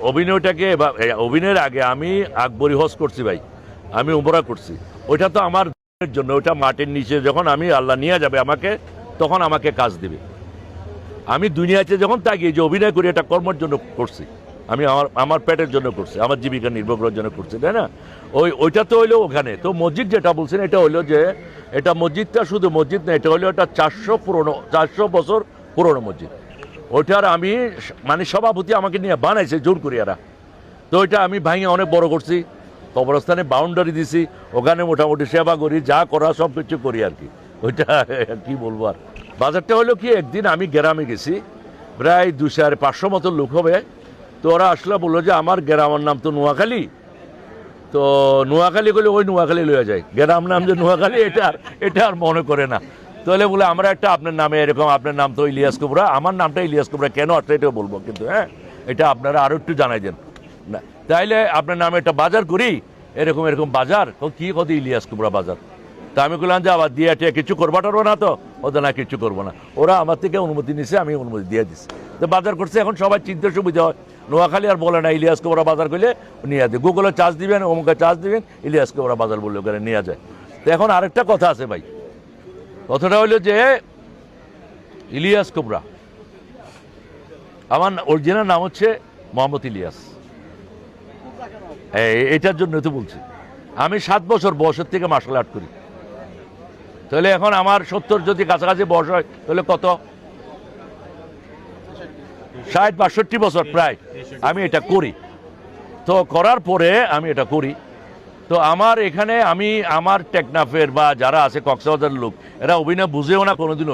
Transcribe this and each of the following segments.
অভিনয়টাকে অভিনয়ের আগে আমি আকবরী হজ করছি ভাই, আমি উমরা করছি। ওইটা তো আমার জন্য, ওইটা মাটির নিচে যখন আমি আল্লাহ নিয়ে যাবে আমাকে, তখন আমাকে কাজ দিবে। আমি দুনিয়াতে যখন তাকিয়ে যে অভিনয় করি, এটা কর্মের জন্য করছি, আমি আমার পেটের জন্য করছি, আমার জীবিকা নির্বাহ করার জন্য করছি, তাই না? ওইটা তো হইলো ওখানে। তো মসজিদ যেটা বলছেন, এটা হইলো যে এটা মসজিদটা শুধু মসজিদ না, এটা হইলো এটা 400 বছর পুরনো মসজিদ। ওইটার আমি মানে সভাপতি আমাকে নিয়ে বানাইছে জোর করিয়ারা। তো ওইটা আমি ভাঙে অনেক বড় করছি, কবরস্থানে বাউন্ডারি দিছি, ওখানে মোটামুটি সেবা করি, যা করা সব কিছু করি আর কি। ওইটা কি বলবো আর। বাজারটা হলো কি, একদিন আমি গ্রামে গেছি, প্রায় 200-500 মতো লোক হবে। তো ওরা আসলে বললো যে আমার গ্রামের নাম তো নোয়াখালী, তো নোয়াখালী করলে ওই নোয়াখালী লইয়া যায়, গ্রাম নাম যে নোয়াখালী এটা আর মনে করে না। তাহলে বলে আমরা একটা আপনার নামে এরকম, আপনার নাম তো ইলিয়াস কুবরা, আমার নামটা ইলিয়াস কুবরা কেন আসলে এটাও বলবো, কিন্তু হ্যাঁ এটা আপনারা আরও একটু জানাই দেন না, তাইলে আপনার নামে একটা বাজার করি, এরকম এরকম বাজার, কি কত ইলিয়াস কুবরা বাজার। তা আমি বললাম যে আবার দিয়ে টিয়া কিছু করবাটারও না, তো ওদের না কিছু করবো না। ওরা আমার থেকে অনুমতি নিছে, আমি অনুমতি দিয়ে দিচ্ছি, তো বাজার করছে। এখন সবাই চিনতে সুবিধা হয়, নোয়াখালী আর বলে না ইলিয়াস কুবরা বাজার করলে নিয়ে যায়, গুগলে চার্জ দিবেন, অমুকে চার্জ দিবেন, ইলিয়াস কুবরা বাজার বললে ওখানে নিয়ে যায়। তো এখন আরেকটা কথা আছে ভাই, কথাটা হইলো যে ইলিয়াস কুবরা আমার অরিজিনাল নাম হচ্ছে মোহাম্মদ ইলিয়াস। এটার জন্য তো বলছি, আমি 7 বছর বয়সের থেকে মার্শাল আর্ট করি। তাহলে এখন আমার 70 যদি কাছাকাছি বয়স হয়, তাহলে কত, 60-62 বছর প্রায় আমি এটা করি। তো করার পরে আমি এটা করি, তো আমার এখানে আমি আমার টেকনাফের বা যারা আছে কক্সবাজারের লোক, এরা অভিনয় বুঝেও না, কোনোদিন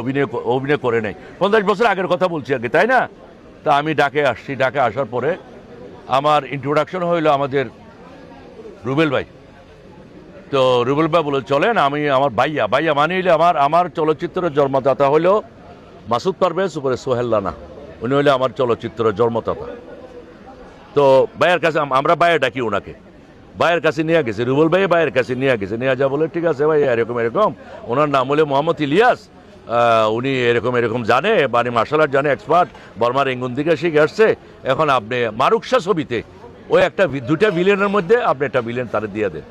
অভিনয় করে নাই। 50 বছর আগের কথা বলছি আর কি, তাই না? তা আমি ডাকে আসছি, ডাকে আসার পরে আমার ইন্ট্রোডাকশন হইলো আমাদের রুবেল ভাই। তো রুবেল ভাই বলে চলেন, আমি আমার ভাইয়া মানে হইলে আমার চলচ্চিত্রের জন্মদাতা হইলো মাসুদ পারভেজ, উপরে সোহেল রানা, উনি হইলে আমার চলচ্চিত্রের জন্মদাতা। তো ভাইয়ের কাছে আমরা ভাইয়া ডাকি ওনাকে, ভাইয়ের কাছে নিয়ে গেছে, রুবেল ভাই ভাইয়ের কাছে নিয়ে গেছে, নিয়ে যা বলে ঠিক আছে ভাই এরকম এরকম, ওনার নাম হলে মোহাম্মদ ইলিয়াস, উনি এরকম এরকম জানে, মানে মার্শাল আর্ট জানে, এক্সপার্ট, বর্মার রেঙ্গুন দিকে শিখে আসছে। এখন আপনি মারুকশা ছবিতে ওই একটা 2টা ভিলেনের মধ্যে আপনি একটা ভিলেন তারা দিয়ে দেন।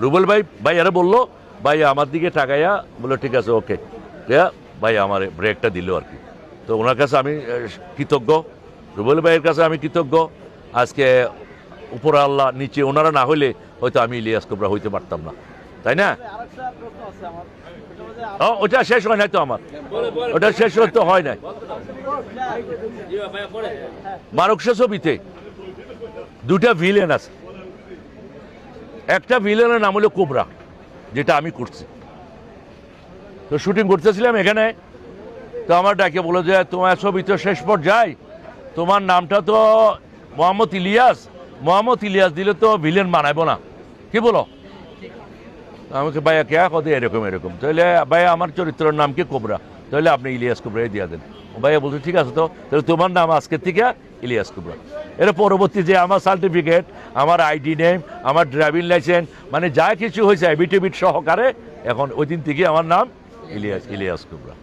রুবেল ভাই এরা বললো, ভাই আমার দিকে টাকাইয়া বললো ঠিক আছে ওকে, ভাই আমার ব্রেকটা দিল আর কি। তো ওনার কাছে আমি কৃতজ্ঞ, রুবেল ভাইয়ের কাছে আমি কৃতজ্ঞ। আজকে উপর আল্লাহ নিচে ওনারা না হইলে হয়তো আমি ইলিয়াস কুবরা হইতে পারতাম না, তাই না? ওটা শেষ হয় নাই তো আমার, ওটা শেষ হতে হয় নাই। মারুকশা ছবিতে 2টা ভিলেন আছে, একটা ভিলেনের নাম হলো কোবরা, যেটা আমি করছি। তো শুটিং করতেছিলাম এখানে, তো আমার ডাকে বলে যে তোমার ছবি তো শেষ পর্যায়ে, তোমার নামটা তো মোহাম্মদ ইলিয়াস দিলে তো ভিলেন বানাইবো না, কি বলো? আমাকে ভাইয়া কে কত এরকম এরকম, তাহলে ভাইয়া আমার চরিত্রের নাম কি কোবরা, তাহলে আপনি ইলিয়াস কুবরাই দিয়ে দেন। ভাইয়া বলছে ঠিক আছে, তো তাহলে তোমার নাম আজকের থেকে ইলিয়াস কুবরা। এর পরবর্তী যে আমার সার্টিফিকেট, আমার আইডি নেম, আমার ড্রাইভিং লাইসেন্স, মানে যা কিছু হয়েছে এবিট সহকারে, এখন ওই দিন থেকে আমার নাম ইলিয়াস কুবরা।